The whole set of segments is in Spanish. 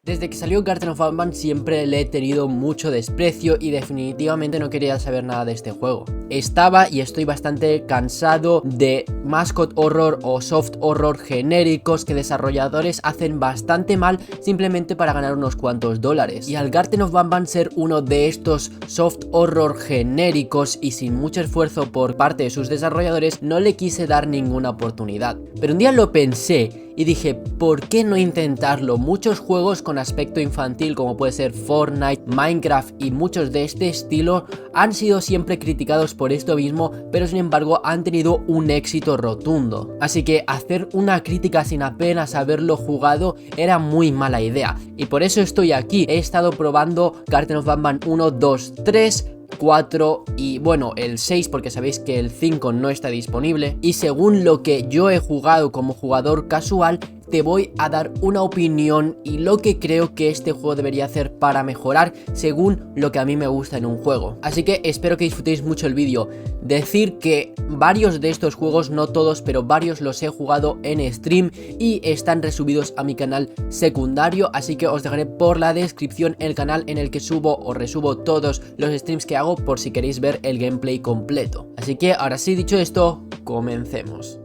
Desde que salió Garten of Banban siempre le he tenido mucho desprecio y definitivamente no quería saber nada de este juego. Estaba y estoy bastante cansado de mascot horror o soft horror genéricos que desarrolladores hacen bastante mal simplemente para ganar unos cuantos dólares. Y al Garten of Banban ser uno de estos soft horror genéricos y sin mucho esfuerzo por parte de sus desarrolladores, no le quise dar ninguna oportunidad. Pero un día lo pensé y dije, ¿por qué no intentarlo? Muchos juegos con aspecto infantil como puede ser Fortnite, Minecraft y muchos de este estilo han sido siempre criticados por esto mismo, pero sin embargo han tenido un éxito rotundo. Así que hacer una crítica sin apenas haberlo jugado era muy mala idea. Y por eso estoy aquí. He estado probando Garten of Banban 1, 2, 3... 4 y bueno, el 6 porque sabéis que el 5 no está disponible, y según lo que yo he jugado como jugador casual te voy a dar una opinión y lo que creo que este juego debería hacer para mejorar según lo que a mí me gusta en un juego. Así que espero que disfrutéis mucho el vídeo. Decir que varios de estos juegos, no todos, pero varios los he jugado en stream y están resubidos a mi canal secundario, así que os dejaré por la descripción el canal en el que subo o resubo todos los streams que hago por si queréis ver el gameplay completo. Así que ahora sí, dicho esto, comencemos.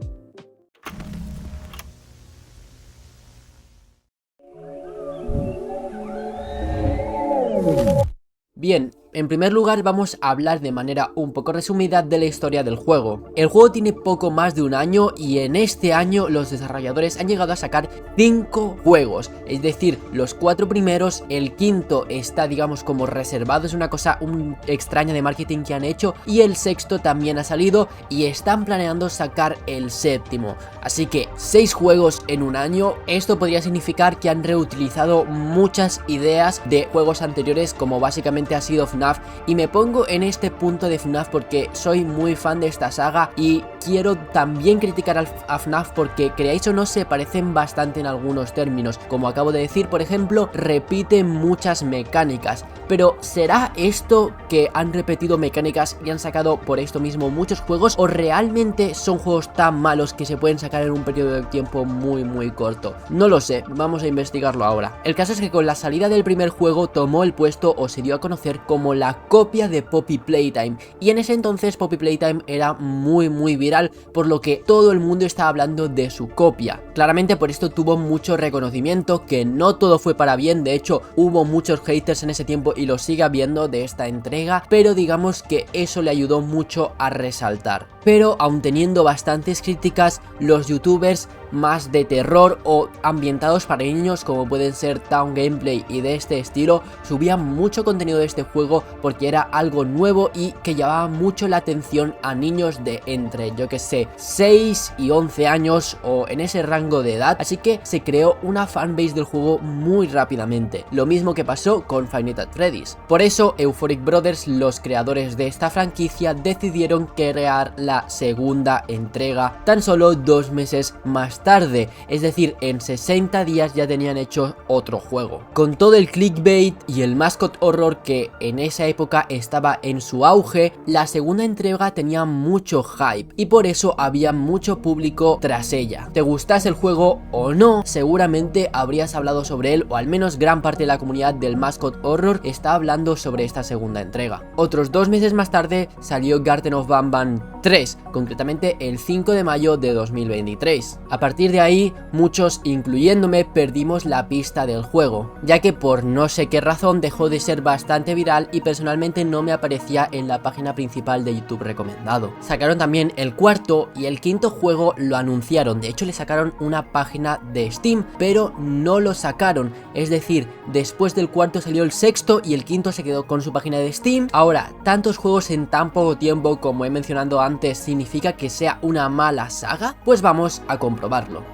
Bien, en primer lugar vamos a hablar de manera un poco resumida de la historia del juego. El juego tiene poco más de un año y en este año los desarrolladores han llegado a sacar 5 juegos, es decir, los 4 primeros, el quinto está digamos como reservado, es una cosa extraña de marketing que han hecho, y el sexto también ha salido y están planeando sacar el séptimo. Así que 6 juegos en un año, esto podría significar que han reutilizado muchas ideas de juegos anteriores como básicamente ha sido FNAF. Y me pongo en este punto de FNAF porque soy muy fan de esta saga y quiero también criticar a FNAF porque, creáis o no, se parecen bastante en algunos términos. Como acabo de decir, por ejemplo, repite muchas mecánicas. Pero ¿será esto que han repetido mecánicas y han sacado por esto mismo muchos juegos, o realmente son juegos tan malos que se pueden sacar en un periodo de tiempo muy corto? No lo sé, vamos a investigarlo ahora. El caso es que con la salida del primer juego tomó el puesto o se dio a conocer como la copia de Poppy Playtime, y en ese entonces Poppy Playtime era muy viral, por lo que todo el mundo estaba hablando de su copia. Claramente por esto tuvo mucho reconocimiento, que no todo fue para bien, de hecho hubo muchos haters en ese tiempo y lo sigue habiendo de esta entrega, pero digamos que eso le ayudó mucho a resaltar. Pero aun teniendo bastantes críticas, los youtubers más de terror o ambientados para niños como pueden ser Town Gameplay y de este estilo subían mucho contenido de este juego porque era algo nuevo y que llamaba mucho la atención a niños de entre, yo que sé, 6 y 11 años o en ese rango de edad, así que se creó una fanbase del juego muy rápidamente, lo mismo que pasó con Five Nights at Freddy's. Por eso Euphoric Brothers, los creadores de esta franquicia, decidieron crear la segunda entrega tan solo 2 meses más tarde, es decir, en 60 días ya tenían hecho otro juego. Con todo el clickbait y el mascot horror que en esa época estaba en su auge, la segunda entrega tenía mucho hype y por eso había mucho público tras ella. Te gustase el juego o no, seguramente habrías hablado sobre él, o al menos gran parte de la comunidad del mascot horror está hablando sobre esta segunda entrega. Otros 2 meses más tarde salió Garten of Banban 3, concretamente el 5 de mayo de 2023. A partir de ahí, muchos, incluyéndome, perdimos la pista del juego, ya que por no sé qué razón dejó de ser bastante viral y personalmente no me aparecía en la página principal de YouTube recomendado. Sacaron también el cuarto y el quinto juego lo anunciaron, de hecho le sacaron una página de Steam, pero no lo sacaron, es decir, después del cuarto salió el sexto y el quinto se quedó con su página de Steam. Ahora, tantos juegos en tan poco tiempo, como he mencionado antes, ¿significa que sea una mala saga? Pues vamos a comprobarlo.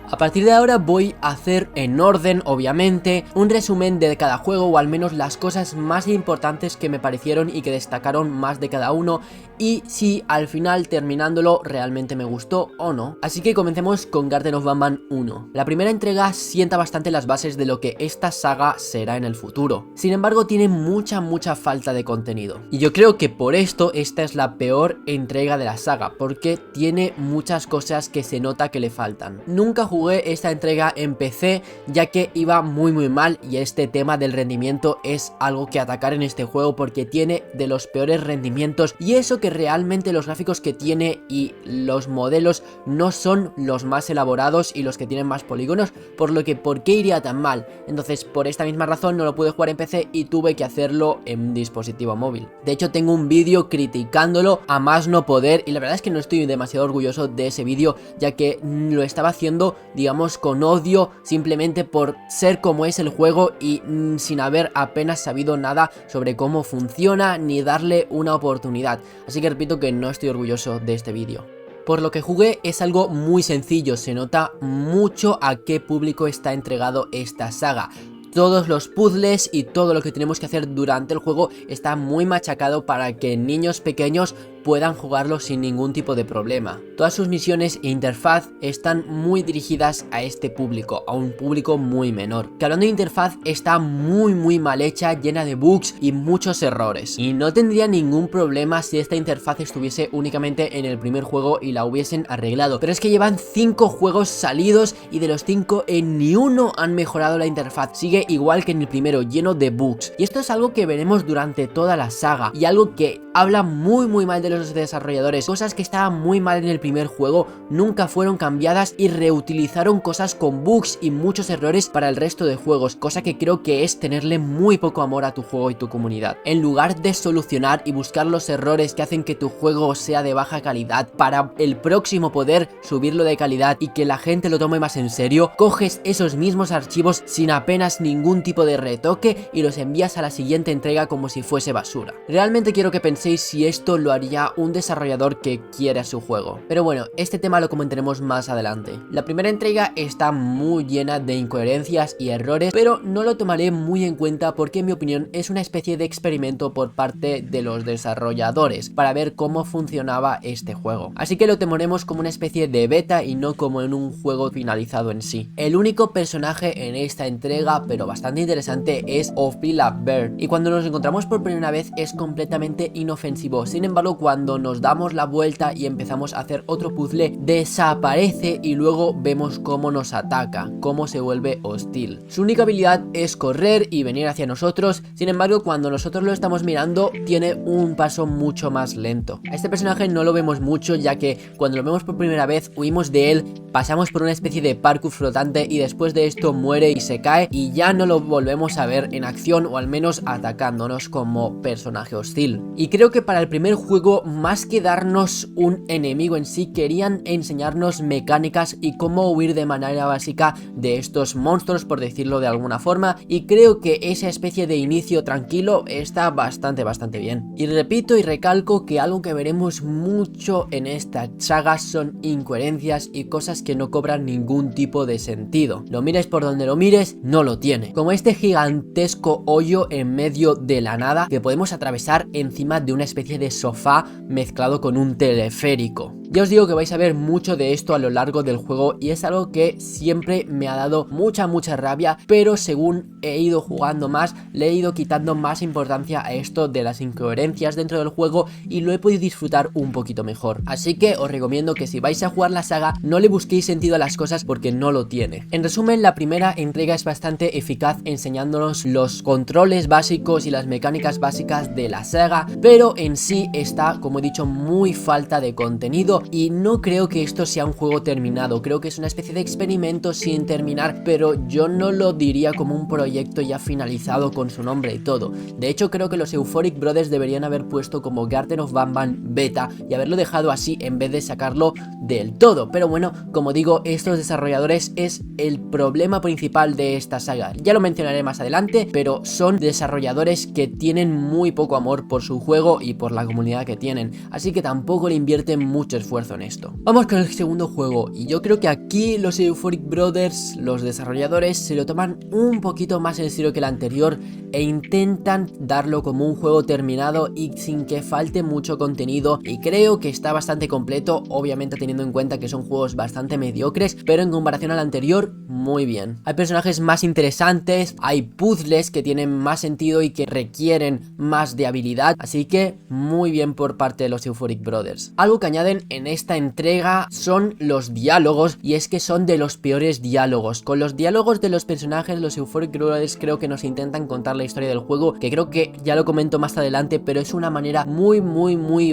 A partir de ahora voy a hacer en orden, obviamente, un resumen de cada juego, o al menos las cosas más importantes que me parecieron y que destacaron más de cada uno, y si al final terminándolo realmente me gustó o no. Así que comencemos con Garten of Banban 1. La primera entrega sienta bastante las bases de lo que esta saga será en el futuro. Sin embargo, tiene mucha falta de contenido. Y yo creo que por esto esta es la peor entrega de la saga, porque tiene muchas cosas que se nota que le faltan. nunca jugué esta entrega en PC, ya que iba muy mal, y este tema del rendimiento es algo que atacar en este juego porque tiene de los peores rendimientos, y eso que realmente los gráficos que tiene y los modelos no son los más elaborados y los que tienen más polígonos, por lo que ¿por qué iría tan mal? Entonces por esta misma razón no lo pude jugar en PC y tuve que hacerlo en un dispositivo móvil. De hecho tengo un vídeo criticándolo a más no poder, y la verdad es que no estoy demasiado orgulloso de ese vídeo, ya que lo estaba haciendo, digamos, con odio, simplemente por ser como es el juego y sin haber apenas sabido nada sobre cómo funciona ni darle una oportunidad. Así que repito que no estoy orgulloso de este vídeo. Por lo que jugué es algo muy sencillo, se nota mucho a qué público está entregado esta saga. Todos los puzzles y todo lo que tenemos que hacer durante el juego está muy machacado para que niños pequeños puedan jugarlo sin ningún tipo de problema. Todas sus misiones e interfaz están muy dirigidas a este público, a un público muy menor. Que hablando de interfaz, está muy mal hecha, llena de bugs y muchos errores. Y no tendría ningún problema si esta interfaz estuviese únicamente en el primer juego y la hubiesen arreglado. Pero es que llevan 5 juegos salidos y de los 5 en ni uno han mejorado la interfaz. Sigue igual que en el primero, lleno de bugs. Y esto es algo que veremos durante toda la saga, y algo que habla muy mal de los desarrolladores. Cosas que estaban muy mal en el primer juego nunca fueron cambiadas y reutilizaron cosas con bugs y muchos errores para el resto de juegos, cosa que creo que es tenerle muy poco amor a tu juego y tu comunidad. En lugar de solucionar y buscar los errores que hacen que tu juego sea de baja calidad para el próximo poder subirlo de calidad y que la gente lo tome más en serio, coges esos mismos archivos sin apenas ningún tipo de retoque y los envías a la siguiente entrega como si fuese basura. Realmente quiero que penséis si esto lo haría un desarrollador que quiere a su juego. Pero bueno, este tema lo comentaremos más adelante. La primera entrega está muy llena de incoherencias y errores, pero no lo tomaré muy en cuenta porque en mi opinión es una especie de experimento por parte de los desarrolladores para ver cómo funcionaba este juego. Así que lo tomaremos como una especie de beta y no como en un juego finalizado en sí. El único personaje en esta entrega, pero bastante interesante, es Ophelia Bird, y cuando nos encontramos por primera vez es completamente inofensivo. Sin embargo, cuando nos damos la vuelta y empezamos a hacer otro puzzle, desaparece y luego vemos cómo nos ataca, cómo se vuelve hostil. Su única habilidad es correr y venir hacia nosotros. Sin embargo, cuando nosotros lo estamos mirando, tiene un paso mucho más lento. A este personaje no lo vemos mucho, ya que cuando lo vemos por primera vez huimos de él, pasamos por una especie de parkour flotante y después de esto muere y se cae, y ya no lo volvemos a ver en acción, o al menos atacándonos como personaje hostil. Y creo que para el primer juego, más que darnos un enemigo en sí, querían enseñarnos mecánicas y cómo huir de manera básica de estos monstruos, por decirlo de alguna forma, y creo que esa especie de inicio tranquilo está bastante bien. Y repito y recalco que algo que veremos mucho en esta saga son incoherencias y cosas que no cobran ningún tipo de sentido. Lo mires por donde lo mires, no lo tiene. Como este gigantesco hoyo en medio de la nada que podemos atravesar encima de una especie de sofá mezclado con un teleférico. Ya os digo que vais a ver mucho de esto a lo largo del juego y es algo que siempre me ha dado mucha rabia, pero según he ido jugando más, le he ido quitando más importancia a esto de las incoherencias dentro del juego y lo he podido disfrutar un poquito mejor. Así que os recomiendo que si vais a jugar la saga, no le busquéis sentido a las cosas porque no lo tiene. En resumen, la primera entrega es bastante eficaz enseñándonos los controles básicos y las mecánicas básicas de la saga, pero en sí está, como he dicho, muy falta de contenido y no creo que esto sea un juego terminado. Creo que es una especie de experimento sin terminar, pero yo no lo diría como un proyecto ya finalizado con su nombre y todo. De hecho, creo que los Euphoric Brothers deberían haber puesto como Garden of Banban beta y haberlo dejado así en vez de sacarlo del todo. Pero bueno, como digo, estos desarrolladores es el problema principal de esta saga. Ya lo mencionaré más adelante, pero son desarrolladores que tienen muy poco amor por su juego y por la comunidad que tienen, así que tampoco le invierten mucho esfuerzo en esto. Vamos con el segundo juego, y yo creo que aquí los Euphoric Brothers, los desarrolladores, se lo toman un poquito más en serio que el anterior e intentan darlo como un juego terminado y sin que falte mucho contenido, y creo que está bastante completo, obviamente teniendo en cuenta que son juegos bastante mediocres, pero en comparación al anterior, muy bien. Hay personajes más interesantes, hay puzzles que tienen más sentido y que requieren más de habilidad, así que que muy bien por parte de los Euphoric Brothers. Algo que añaden en esta entrega son los diálogos, y es que son de los peores diálogos. Con los diálogos de los personajes, los Euphoric Brothers creo que nos intentan contar la historia del juego, que creo que ya lo comento más adelante, pero es una manera muy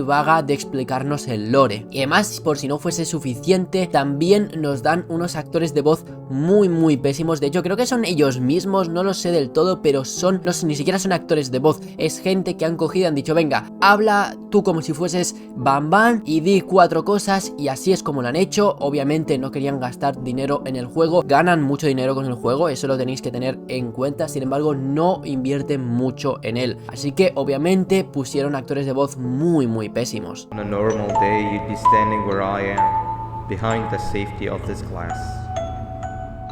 vaga de explicarnos el lore. Y además, por si no fuese suficiente, también nos dan unos actores de voz muy pésimos. De hecho, creo que son ellos mismos, no lo sé del todo, pero ni siquiera son actores de voz, es gente que han cogido y han dicho: venga, habla tú como si fueses Bam Bam y di 4 cosas, y así es como lo han hecho. Obviamente no querían gastar dinero en el juego, ganan mucho dinero con el juego, eso lo tenéis que tener en cuenta, sin embargo no invierten mucho en él, así que obviamente pusieron actores de voz muy pésimos. On a normal day, you'd be standing where I am, behind the safety of this glass.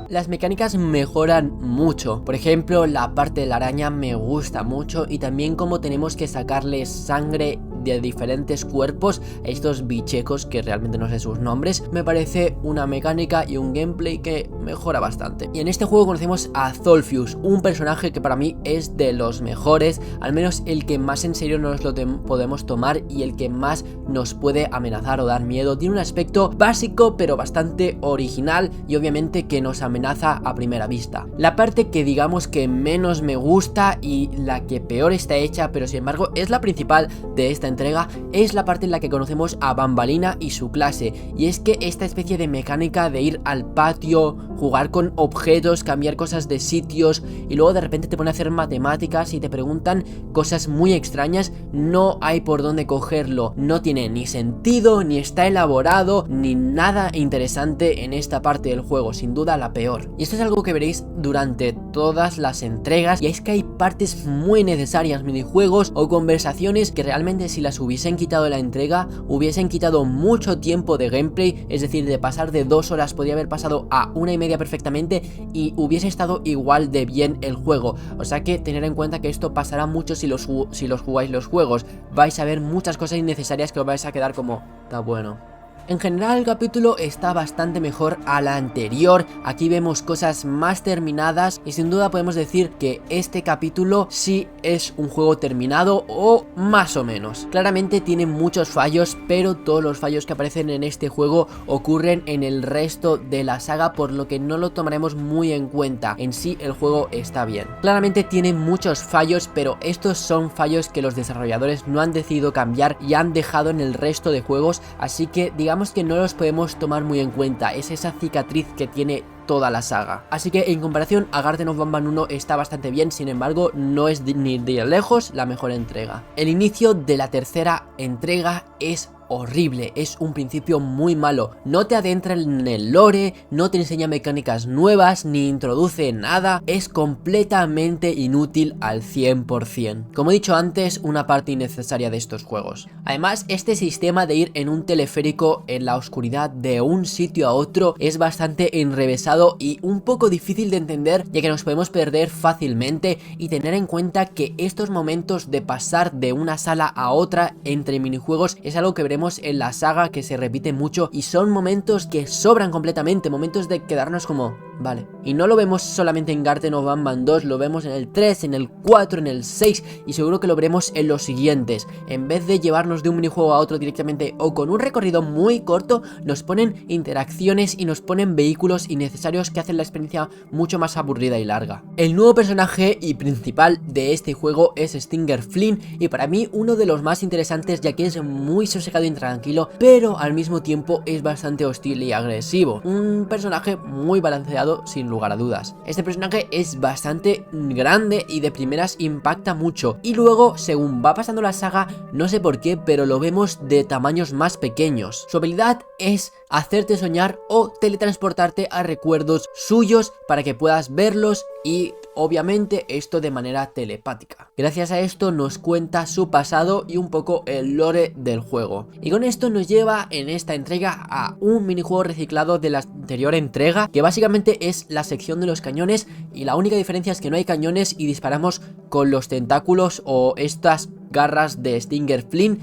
Las mecánicas mejoran mucho, por ejemplo la parte de la araña me gusta mucho, y también como tenemos que sacarle sangre de diferentes cuerpos a estos bichecos que realmente no sé sus nombres, me parece una mecánica y un gameplay que mejora bastante. Y en este juego conocemos a Zolfius, un personaje que para mí es de los mejores, al menos el que más en serio nos lo podemos tomar y el que más nos puede amenazar o dar miedo. Tiene un aspecto básico pero bastante original y obviamente que nos amenaza a primera vista. La parte que digamos que menos me gusta y la que peor está hecha, pero sin embargo es la principal de esta entrega, es la parte en la que conocemos a Bambalina y su clase, y es que esta especie de mecánica de ir al patio, jugar con objetos, cambiar cosas de sitios y luego de repente te pone a hacer matemáticas y te preguntan cosas muy extrañas, no hay por dónde cogerlo, no tiene ni sentido, ni está elaborado, ni nada interesante en esta parte del juego, sin duda la peor. Y esto es algo que veréis durante todas las entregas, y es que hay partes muy necesarias, minijuegos o conversaciones que realmente si las hubiesen quitado de la entrega, hubiesen quitado mucho tiempo de gameplay, es decir, de pasar de 2 horas podría haber pasado a 1,5 perfectamente y hubiese estado igual de bien el juego. O sea que tener en cuenta que esto pasará mucho si los jugáis los juegos, vais a ver muchas cosas innecesarias que os vais a quedar como, está bueno. En general el capítulo está bastante mejor a la anterior, aquí vemos cosas más terminadas y sin duda podemos decir que este capítulo sí es un juego terminado o más o menos. Claramente tiene muchos fallos, pero todos los fallos que aparecen en este juego ocurren en el resto de la saga, por lo que no lo tomaremos muy en cuenta. En sí el juego está bien. Claramente tiene muchos fallos, pero estos son fallos que los desarrolladores no han decidido cambiar y han dejado en el resto de juegos, así que digamos que no los podemos tomar muy en cuenta, es esa cicatriz que tiene toda la saga. Así que en comparación a Garden of Banban 1 está bastante bien, sin embargo no es ni de lejos la mejor entrega. El inicio de la tercera entrega es horrible, es un principio muy malo, no te adentra en el lore, no te enseña mecánicas nuevas, ni introduce nada, es completamente inútil al 100%. Como he dicho antes, una parte innecesaria de estos juegos. Además, este sistema de ir en un teleférico en la oscuridad de un sitio a otro es bastante enrevesado y un poco difícil de entender, ya que nos podemos perder fácilmente, y tener en cuenta que estos momentos de pasar de una sala a otra entre minijuegos es algo que veremos en la saga, que se repite mucho y son momentos que sobran completamente, momentos de quedarnos como, vale. Y no lo vemos solamente en Garden of Banban 2, lo vemos en el 3, en el 4, en el 6 y seguro que lo veremos en los siguientes. En vez de llevarnos de un minijuego a otro directamente o con un recorrido muy corto, nos ponen interacciones y nos ponen vehículos innecesarios que hacen la experiencia mucho más aburrida y larga. El nuevo personaje y principal de este juego es Stinger Flynn, y para mí uno de los más interesantes, ya que es muy sosegado y tranquilo, pero al mismo tiempo es bastante hostil y agresivo. Un personaje muy balanceado sin lugar a dudas. Este personaje es bastante grande y de primeras impacta mucho, y luego según va pasando la saga, no sé por qué, pero lo vemos de tamaños más pequeños. Su habilidad es hacerte soñar o teletransportarte a recuerdos suyos para que puedas verlos, y obviamente esto de manera telepática. Gracias a esto nos cuenta su pasado y un poco el lore del juego. Y con esto nos lleva en esta entrega a un minijuego reciclado de la anterior entrega, que básicamente es la sección de los cañones, y la única diferencia es que no hay cañones y disparamos con los tentáculos o estas garras de Stinger Flynn.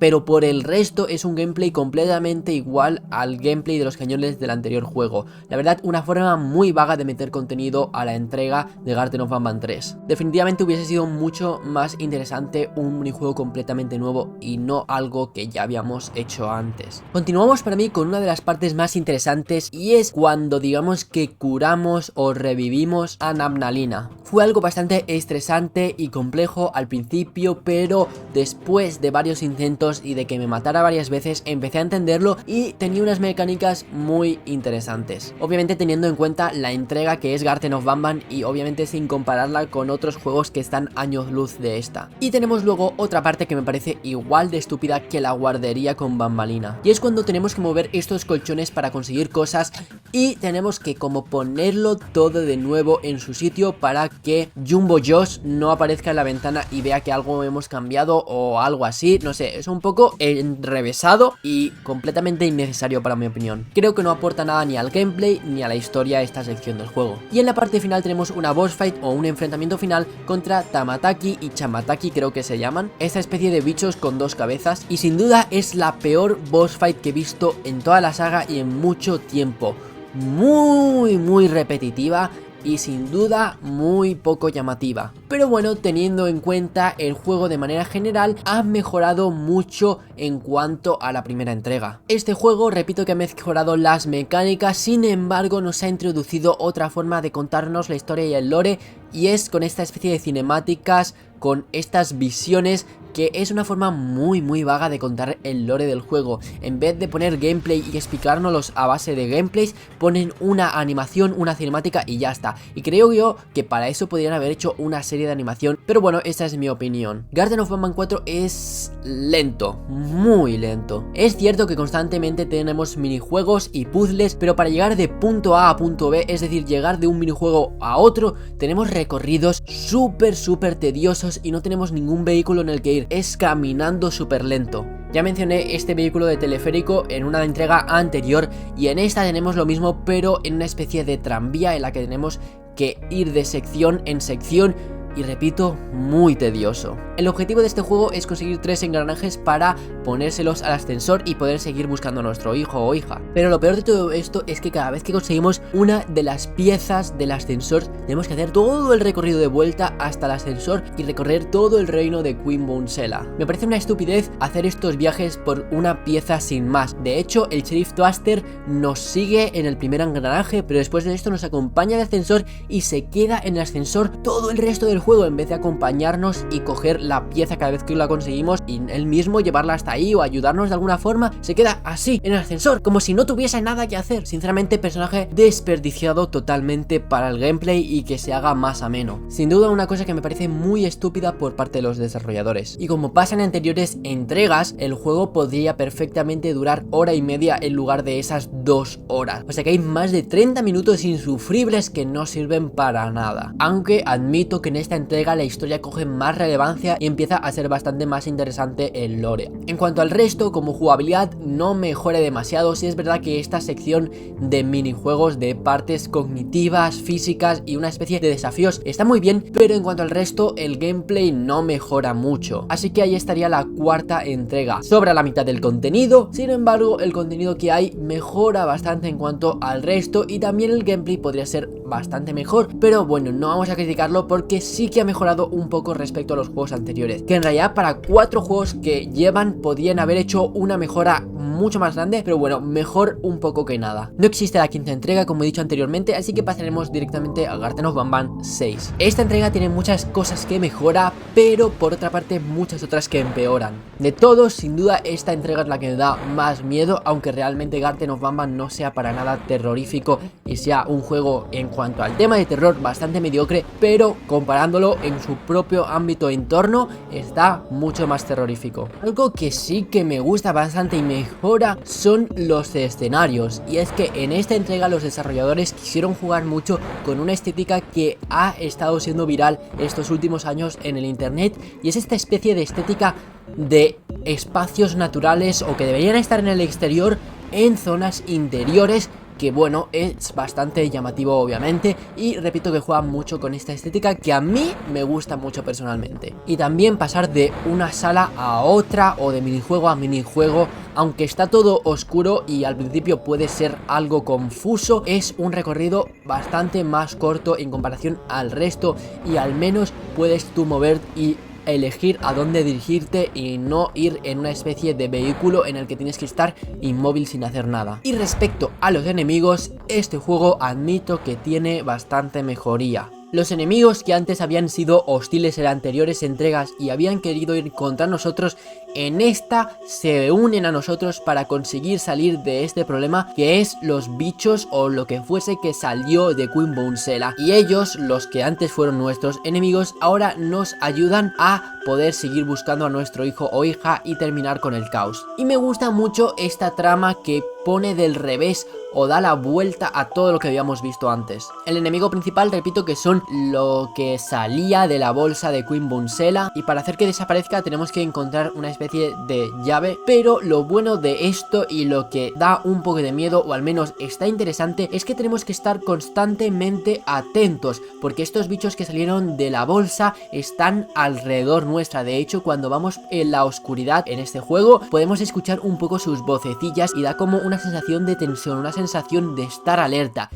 pero por el resto es un gameplay completamente igual al gameplay de los cañones del anterior juego. La verdad, una forma muy vaga de meter contenido a la entrega de Garten of Banban 3. Definitivamente hubiese sido mucho más interesante un minijuego completamente nuevo y no algo que ya habíamos hecho antes. Continuamos para mí con una de las partes más interesantes, y es cuando digamos que curamos o revivimos a Nabnalina. Fue algo bastante estresante y complejo al principio, pero después de varios intentos y de que me matara varias veces empecé a entenderlo y tenía unas mecánicas muy interesantes. Obviamente teniendo en cuenta la entrega que es Garten of Banban y obviamente sin compararla con otros juegos que están años luz de esta. Y tenemos luego otra parte que me parece igual de estúpida que la guardería con Bambalina, y es cuando tenemos que mover estos colchones para conseguir cosas y tenemos que como ponerlo todo de nuevo en su sitio para que Jumbo Josh no aparezca en la ventana y vea que algo hemos cambiado o algo así. No sé, es un poco enrevesado y completamente innecesario para mi opinión. Creo que no aporta nada ni al gameplay ni a la historia esta sección del juego. Y en la parte final tenemos una boss fight o un enfrentamiento final contra Tamataki y Chamataki, creo que se llaman, esta especie de bichos con dos cabezas, y sin duda es la peor boss fight que he visto en toda la saga y en mucho tiempo. Muy repetitiva y sin duda muy poco llamativa. Pero bueno, teniendo en cuenta el juego de manera general, ha mejorado mucho en cuanto a la primera entrega. Este juego, repito que ha mejorado las mecánicas, sin embargo nos ha introducido otra forma de contarnos la historia y el lore, y es con esta especie de cinemáticas, con estas visiones, que es una forma muy vaga de contar el lore del juego. En vez de poner gameplay y explicárnoslos a base de gameplays, ponen una animación, una cinemática y ya está. Y creo yo que para eso podrían haber hecho una serie de animación, pero bueno, esta es mi opinión. Garten of Banban 4 es lento, muy lento. Es cierto que constantemente tenemos minijuegos y puzzles, pero para llegar de punto A a punto B, es decir, llegar de un minijuego a otro, tenemos recorridos súper tediosos y no tenemos ningún vehículo en el que ir. Es caminando súper lento. Ya mencioné este vehículo de teleférico en una entrega anterior, y en esta tenemos lo mismo, pero en una especie de tranvía en la que tenemos que ir de sección en sección, y repito, muy tedioso. El objetivo de este juego es conseguir 3 engranajes para ponérselos al ascensor y poder seguir buscando a nuestro hijo o hija. Pero lo peor de todo esto es que cada vez que conseguimos una de las piezas del ascensor, tenemos que hacer todo el recorrido de vuelta hasta el ascensor y recorrer todo el reino de Queen Bounsela. Me parece una estupidez hacer estos viajes por una pieza sin más. De hecho, el Sheriff Twister nos sigue en el primer engranaje, pero después de esto nos acompaña al ascensor y se queda en el ascensor todo el resto del juego, en vez de acompañarnos y coger la pieza cada vez que la conseguimos y él mismo llevarla hasta ahí o ayudarnos de alguna forma. Se queda así en el ascensor, como si no tuviese nada que hacer. Sinceramente, personaje desperdiciado totalmente para el gameplay y que se haga más ameno. Sin duda una cosa que me parece muy estúpida por parte de los desarrolladores. Y como pasa en anteriores entregas, el juego podría perfectamente durar hora y media en lugar de esas 2 horas. O sea que hay más de 30 minutos insufribles que no sirven para nada. Aunque admito que en esta entrega la historia coge más relevancia y empieza a ser bastante más interesante el lore. En cuanto al resto, como jugabilidad no mejora demasiado. Sí es verdad que esta sección de minijuegos, de partes cognitivas, físicas y una especie de desafíos está muy bien, pero en cuanto al resto el gameplay no mejora mucho. Así que ahí estaría la cuarta entrega. Sobra la mitad del contenido, sin embargo el contenido que hay mejora bastante en cuanto al resto, y también el gameplay podría ser bastante mejor, pero bueno, no vamos a criticarlo porque sí que ha mejorado un poco respecto a los juegos anteriores, que en realidad para 4 juegos que llevan podrían haber hecho una mejora mucho más grande, pero bueno, mejor un poco que nada. No existe la quinta entrega, como he dicho anteriormente, así que pasaremos directamente a Garten of Banban 6. Esta entrega tiene muchas cosas que mejora, pero por otra parte muchas otras que empeoran. De todos, sin duda esta entrega es la que me da más miedo, aunque realmente Garten of Banban no sea para nada terrorífico y sea un juego en cuanto al tema de terror bastante mediocre, pero comparándolo en su propio ámbito e entorno está mucho más terrorífico. Algo que sí que me gusta bastante y mejora son los escenarios, y es que en esta entrega los desarrolladores quisieron jugar mucho con una estética que ha estado siendo viral estos últimos años en el internet, y es esta especie de estética de espacios naturales o que deberían estar en el exterior en zonas interiores que bueno, es bastante llamativo obviamente, y repito que juega mucho con esta estética que a mí me gusta mucho personalmente. Y también pasar de una sala a otra o de minijuego a minijuego, aunque está todo oscuro y al principio puede ser algo confuso, es un recorrido bastante más corto en comparación al resto y al menos puedes tú mover y elegir a dónde dirigirte y no ir en una especie de vehículo en el que tienes que estar inmóvil sin hacer nada. Y respecto a los enemigos, este juego admito que tiene bastante mejoría. Los enemigos que antes habían sido hostiles en anteriores entregas y habían querido ir contra nosotros, en esta se unen a nosotros para conseguir salir de este problema que es los bichos o lo que fuese que salió de Queen Bonesela. Y ellos, los que antes fueron nuestros enemigos, ahora nos ayudan a poder seguir buscando a nuestro hijo o hija y terminar con el caos. Y me gusta mucho esta trama que pone del revés o da la vuelta a todo lo que habíamos visto antes. El enemigo principal, repito, que son lo que salía de la bolsa de Queen Bonesela, y para hacer que desaparezca tenemos que encontrar una especie de llave. Pero lo bueno de esto y lo que da un poco de miedo, o al menos está interesante, es que tenemos que estar constantemente atentos, porque estos bichos que salieron de la bolsa están alrededor nuestra. De hecho, cuando vamos en la oscuridad en este juego podemos escuchar un poco sus vocecillas y da como una sensación de tensión, una sensación de estar alerta.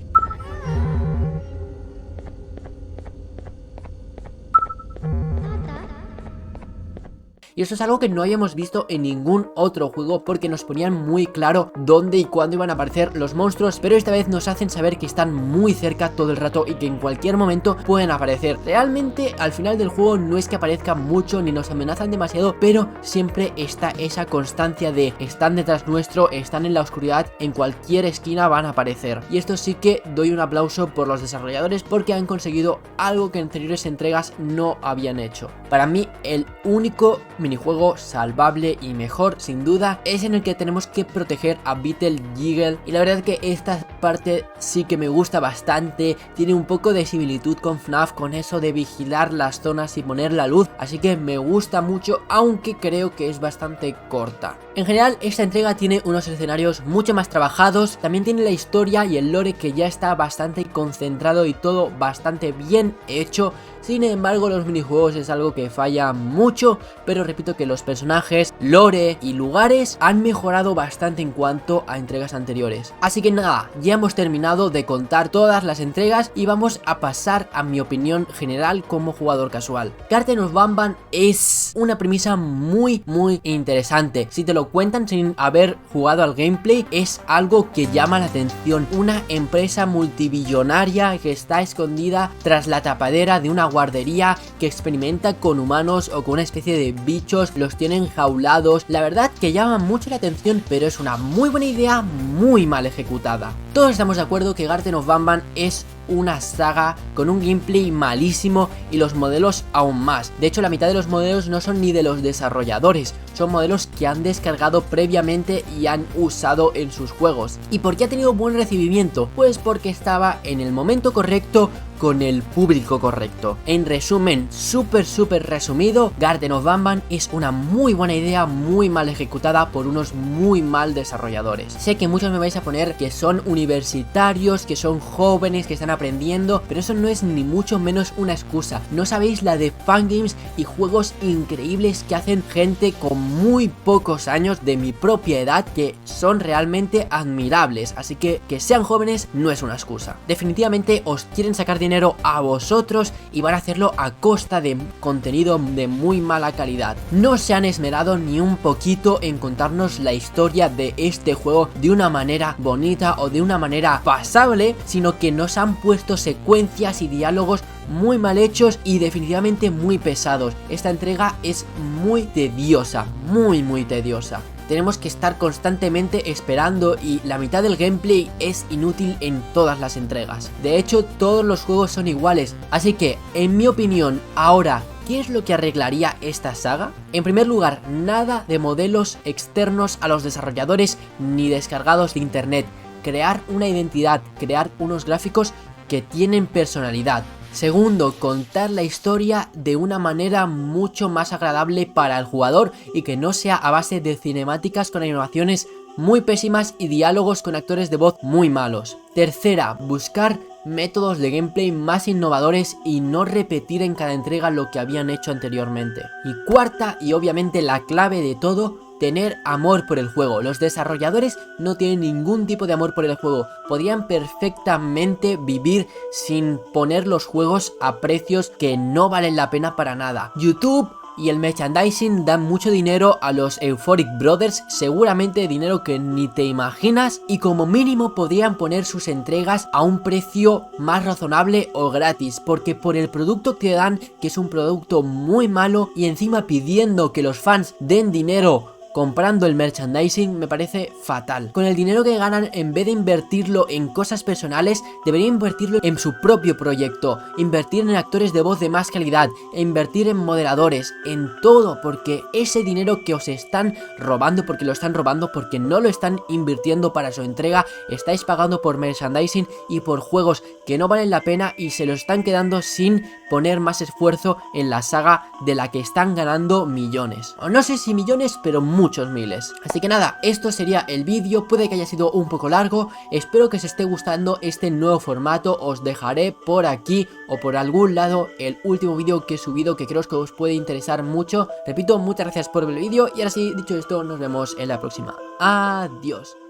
Y esto es algo que no habíamos visto en ningún otro juego, porque nos ponían muy claro dónde y cuándo iban a aparecer los monstruos, pero esta vez nos hacen saber que están muy cerca todo el rato y que en cualquier momento pueden aparecer. Realmente al final del juego no es que aparezcan mucho ni nos amenazan demasiado, pero siempre está esa constancia de están detrás nuestro, están en la oscuridad, en cualquier esquina van a aparecer. Y esto sí que doy un aplauso por los desarrolladores, porque han conseguido algo que en anteriores entregas no habían hecho. Para mí el único minijuego salvable y mejor sin duda es en el que tenemos que proteger a Beetle Jiggle, y la verdad que esta parte sí que me gusta bastante. Tiene un poco de similitud con FNAF, con eso de vigilar las zonas y poner la luz, así que me gusta mucho, aunque creo que es bastante corta. En general esta entrega tiene unos escenarios mucho más trabajados, también tiene la historia y el lore que ya está bastante concentrado y todo bastante bien hecho. Sin embargo, los minijuegos es algo que falla mucho, pero repito que los personajes, lore y lugares han mejorado bastante en cuanto a entregas anteriores. Así que nada, ya hemos terminado de contar todas las entregas y vamos a pasar a mi opinión general como jugador casual. Garten of Banban es una premisa muy interesante. Si te lo cuentan sin haber jugado al gameplay, es algo que llama la atención. Una empresa multibillonaria que está escondida tras la tapadera de una guardería, que experimenta con humanos o con una especie de bichos, los tienen jaulados. La verdad que llama mucho la atención, pero es una muy buena idea, muy mal ejecutada. Todos estamos de acuerdo que Garten of Banban es una saga con un gameplay malísimo y los modelos aún más. De hecho, la mitad de los modelos no son ni de los desarrolladores, son modelos que han descargado previamente y han usado en sus juegos. ¿Y por qué ha tenido buen recibimiento? Pues porque estaba en el momento correcto, con el público correcto. En resumen, súper resumido, Garten of Banban es una muy buena idea, muy mal ejecutada por unos muy mal desarrolladores. Sé que muchos me vais a poner que son universitarios, que son jóvenes, que están aprendiendo, pero eso no es ni mucho menos una excusa. No sabéis la de fangames y juegos increíbles que hacen gente con muy pocos años de mi propia edad, que son realmente admirables. Así que sean jóvenes no es una excusa. Definitivamente os quieren sacar dinero a vosotros y van a hacerlo a costa de contenido de muy mala calidad. No se han esmerado ni un poquito en contarnos la historia de este juego de una manera bonita o de una manera pasable, sino que nos han puesto secuencias y diálogos muy mal hechos y definitivamente muy pesados. Esta entrega es muy tediosa, muy tediosa. Tenemos que estar constantemente esperando y la mitad del gameplay es inútil en todas las entregas. De hecho, todos los juegos son iguales, así que, en mi opinión, ahora, ¿qué es lo que arreglaría esta saga? En primer lugar, nada de modelos externos a los desarrolladores ni descargados de internet. Crear una identidad, crear unos gráficos que tienen personalidad. Segundo, contar la historia de una manera mucho más agradable para el jugador y que no sea a base de cinemáticas con animaciones muy pésimas y diálogos con actores de voz muy malos. Tercera, buscar métodos de gameplay más innovadores y no repetir en cada entrega lo que habían hecho anteriormente. Y cuarta, y obviamente la clave de todo, tener amor por el juego. Los desarrolladores no tienen ningún tipo de amor por el juego. Podrían perfectamente vivir sin poner los juegos a precios que no valen la pena para nada. YouTube y el merchandising dan mucho dinero a los Euphoric Brothers, seguramente dinero que ni te imaginas, y como mínimo podrían poner sus entregas a un precio más razonable o gratis, porque por el producto que dan, que es un producto muy malo, y encima pidiendo que los fans den dinero comprando el merchandising, me parece fatal. Con el dinero que ganan, en vez de invertirlo en cosas personales, deberían invertirlo en su propio proyecto, invertir en actores de voz de más calidad, e invertir en moderadores, en todo, porque ese dinero que os están robando, porque lo están robando, porque no lo están invirtiendo para su entrega, estáis pagando por merchandising y por juegos que no valen la pena y se lo están quedando sin poner más esfuerzo en la saga de la que están ganando millones. O no sé si millones, pero muchos miles. Así que nada, esto sería el vídeo. Puede que haya sido un poco largo. Espero que os esté gustando este nuevo formato. Os dejaré por aquí o por algún lado el último vídeo que he subido, que creo que os puede interesar mucho. Repito, muchas gracias por ver el vídeo y ahora sí, dicho esto, nos vemos en la próxima. Adiós.